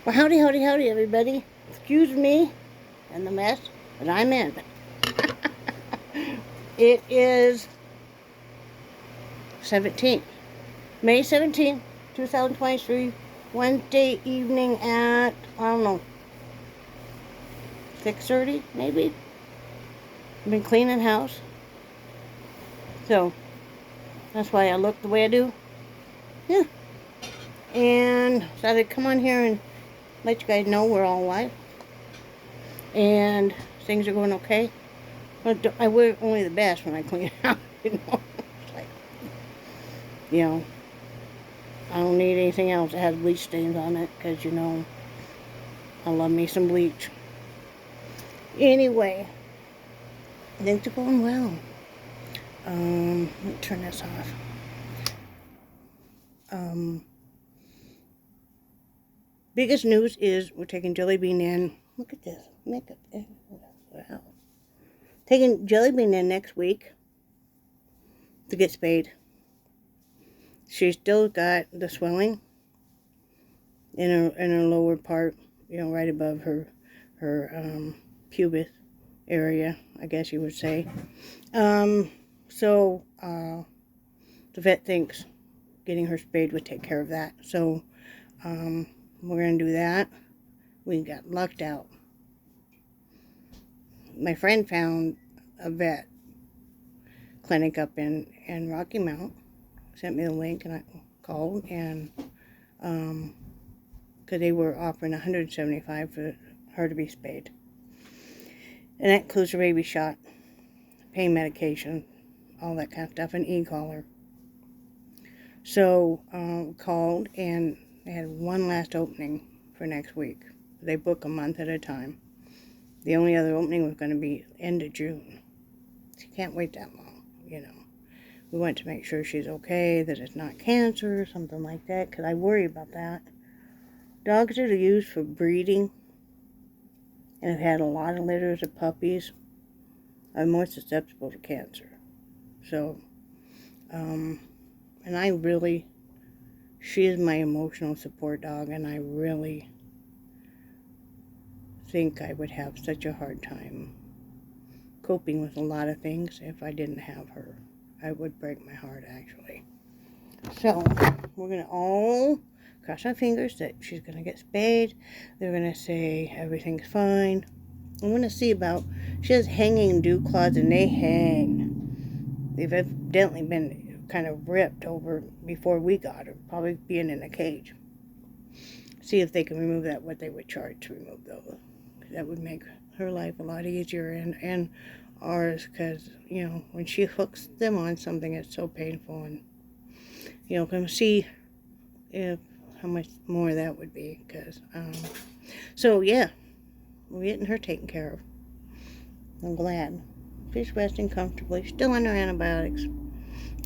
Well, howdy, howdy, howdy, everybody. Excuse me and the mess that I'm in. It is 17th, May 17th, 2023, Wednesday evening at, I don't know, 6:30 maybe. I've been cleaning house, so that's why I look the way I do. Yeah. And so I come on here and let you guys know we're all alive and things are going okay. But I wear only the best when I clean out, you know. It's like, you know, I don't need anything else that has bleach stains on it because, you know, I love me some bleach. Anyway, things are going well. Let me turn this off. Biggest news is we're taking Jelly Bean in. Look at this makeup. Wow. Taking Jelly Bean in next week to get spayed. She's still got the swelling in her lower part, you know, right above her pubis area, I guess you would say. So the vet thinks getting her spayed would take care of that. So we're gonna do that. We got lucked out. My friend found a vet clinic up in Rocky Mount. Sent me the link and I called and because they were offering $175 for her to be spayed. And that includes a rabies shot, pain medication, all that kind of stuff, an e-collar. So called and they had one last opening for next week. They book a month at a time. The only other opening was going to be end of June. She can't wait that long, you know. We went to make sure she's okay, that it's not cancer or something like that, because I worry about that. Dogs that are used for breeding and have had a lot of litters of puppies are more susceptible to cancer. So, and I really, she is my emotional support dog, and I really think I would have such a hard time coping with a lot of things if I didn't have her. I would break my heart, actually. So, we're going to all cross our fingers that she's going to get spayed. They're going to say everything's fine. I'm going to see about, she has hanging dew claws and they hang. They've evidently been kind of ripped over before we got her, probably being in a cage. See if they can remove that, what they would charge to remove those. That would make her life a lot easier and ours, because, you know, when she hooks them on something, it's so painful. And, you know, come see if how much more that would be, because, so, yeah, we're getting her taken care of. I'm glad. She's resting comfortably, still on her antibiotics.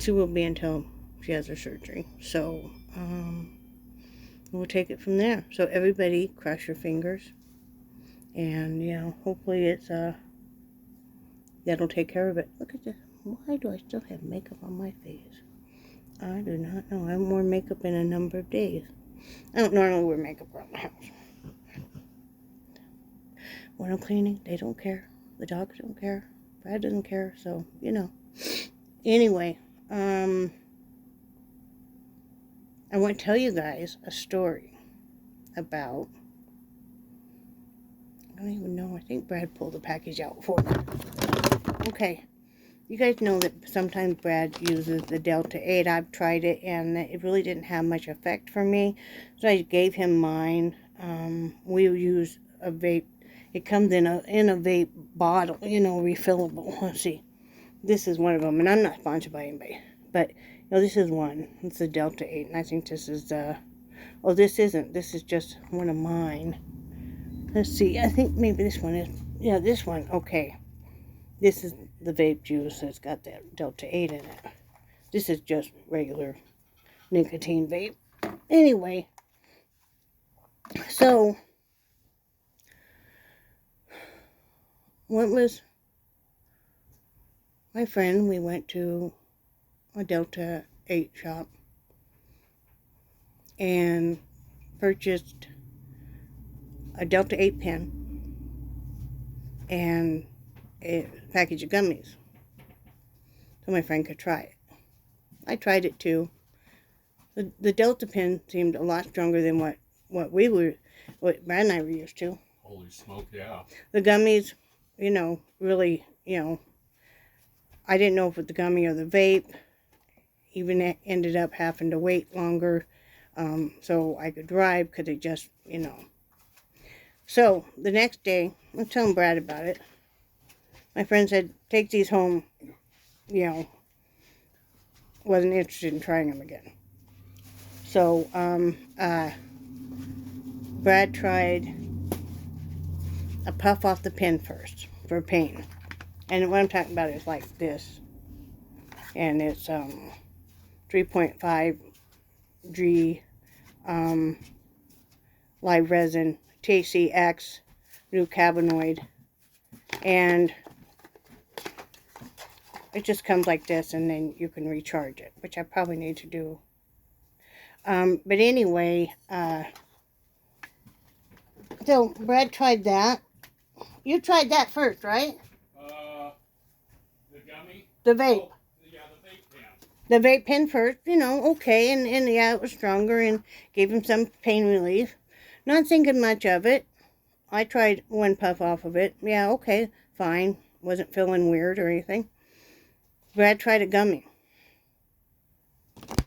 She will be until she has her surgery. So, we'll take it from there. So, everybody, cross your fingers. And, you know, hopefully it's, that'll take care of it. Look at this. Why do I still have makeup on my face? I do not know. I haven't worn makeup in a number of days. I don't normally wear makeup around the house. When I'm cleaning, they don't care. The dogs don't care. Brad doesn't care. So, you know. Anyway, I want to tell you guys a story about, I don't even know. I think Brad pulled the package out for me. Okay. You guys know that sometimes Brad uses the Delta 8. I've tried it and it really didn't have much effect for me. So I gave him mine. We use a vape. It comes in a vape bottle, you know, refillable. Let's see. This is one of them. And I'm not sponsored by anybody. But, you know, this is one. It's the Delta 8. And I think this is, oh, this isn't. This is just one of mine. Let's see. I think maybe this one is. Yeah, this one. Okay. This is the vape juice that's got that Delta 8 in it. This is just regular nicotine vape. Anyway, so what was my friend? We went to a Delta 8 shop and purchased a Delta 8 pen, and a package of gummies so my friend could try it. I tried it too. The Delta pen seemed a lot stronger than what Brad and I were used to. Holy smoke, yeah. The gummies, really, I didn't know if it was the gummy or the vape. Even ended up having to wait longer so I could drive because it just, So the next day, I'm telling Brad about it. My friend said, take these home, wasn't interested in trying them again. So Brad tried a puff off the pen first for pain. And what I'm talking about is like this. And it's 3.5 G live resin, THCX, new cannabinoid, and it just comes like this, and then you can recharge it, which I probably need to do. But anyway, so Brad tried that. You tried that first, right? The gummy? The vape. Oh, yeah, the vape pen. The vape pen first, okay, and yeah, it was stronger and gave him some pain relief. Not thinking much of it. I tried one puff off of it. Yeah, okay, fine. Wasn't feeling weird or anything. Brad tried a gummy.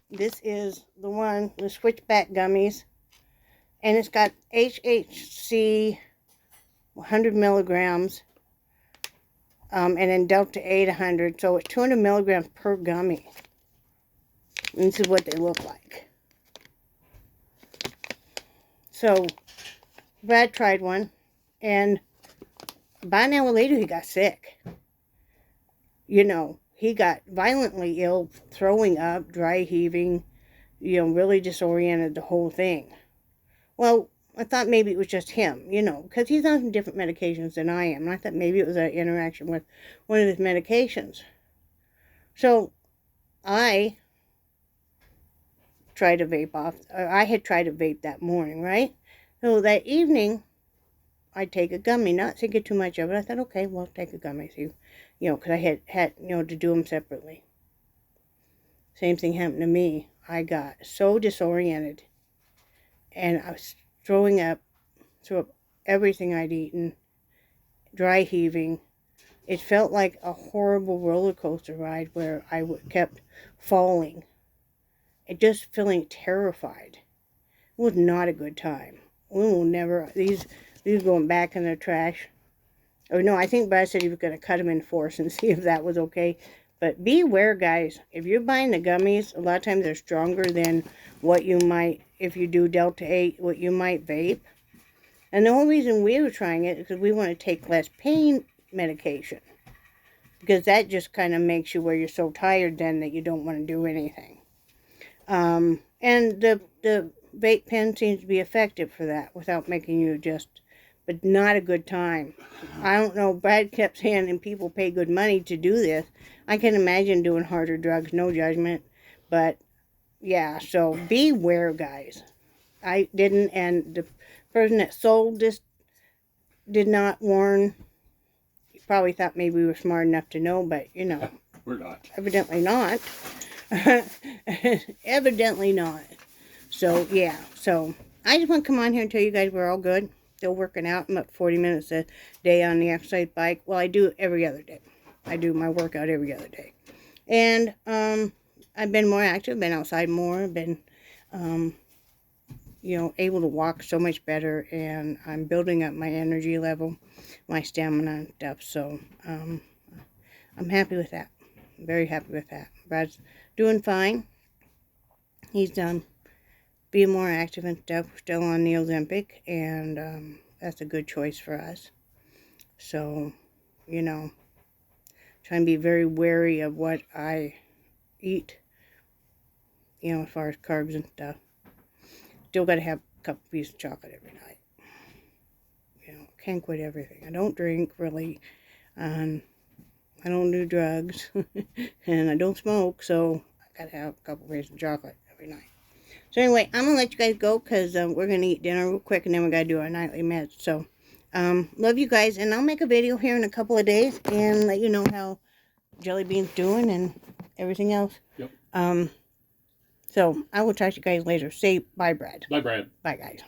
This is the switchback gummies. And it's got HHC 100 milligrams. And then Delta 8 100. So it's 200 milligrams per gummy. And this is what they look like. So Brad tried one. And about an hour later, he got sick. He got violently ill, throwing up, dry heaving, really disoriented, the whole thing. Well, I thought maybe it was just him, because he's on some different medications than I am. And I thought maybe it was an interaction with one of his medications. So I tried to vape off. I had tried to vape that morning, right? So that evening, I'd take a gummy, not thinking too much of it. I thought, okay, well, take a gummy, see, because I had to do them separately. Same thing happened to me. I got so disoriented, and I was throwing up, threw up everything I'd eaten, dry heaving. It felt like a horrible roller coaster ride where I kept falling. It just feeling terrified. It was not a good time. We will never, these going back in the trash. Or no, I think Brad said he was going to cut them in 4 and see if that was okay. But beware, guys. If you're buying the gummies, a lot of times they're stronger than what you might, if you do Delta 8, what you might vape. And the only reason we were trying it is because we want to take less pain medication. Because that just kind of makes you where you're so tired then that you don't want to do anything. And the vape pen seems to be effective for that without making you but not a good time. I don't know, Brad kept saying, and people pay good money to do this. I can imagine doing harder drugs, no judgment. But, yeah, so beware, guys. I didn't, and the person that sold this did not warn. He probably thought maybe we were smart enough to know, but, We're not. Evidently not. Evidently not. So, yeah, so I just want to come on here and tell you guys we're all good. Still working out. I'm up 40 minutes a day on the exercise bike. Well, I do it every other day. I do my workout every other day. And I've been more active, been outside more, been, able to walk so much better. And I'm building up my energy level, my stamina and stuff. So I'm happy with that. I'm very happy with that. Brad's doing fine. He's being more active and stuff. We're still on the Ozempic, and that's a good choice for us. So, try and be very wary of what I eat, as far as carbs and stuff. Still got to have a couple pieces of chocolate every night. Can't quit everything. I don't drink, really, and I don't do drugs, and I don't smoke, so I got to have a couple pieces of chocolate every night. So anyway, I'm going to let you guys go because we're going to eat dinner real quick and then we got to do our nightly meds. So, love you guys. And I'll make a video here in a couple of days and let you know how Jelly Bean's doing and everything else. Yep. So, I will talk to you guys later. Say bye, Brad. Bye, Brad. Bye, guys.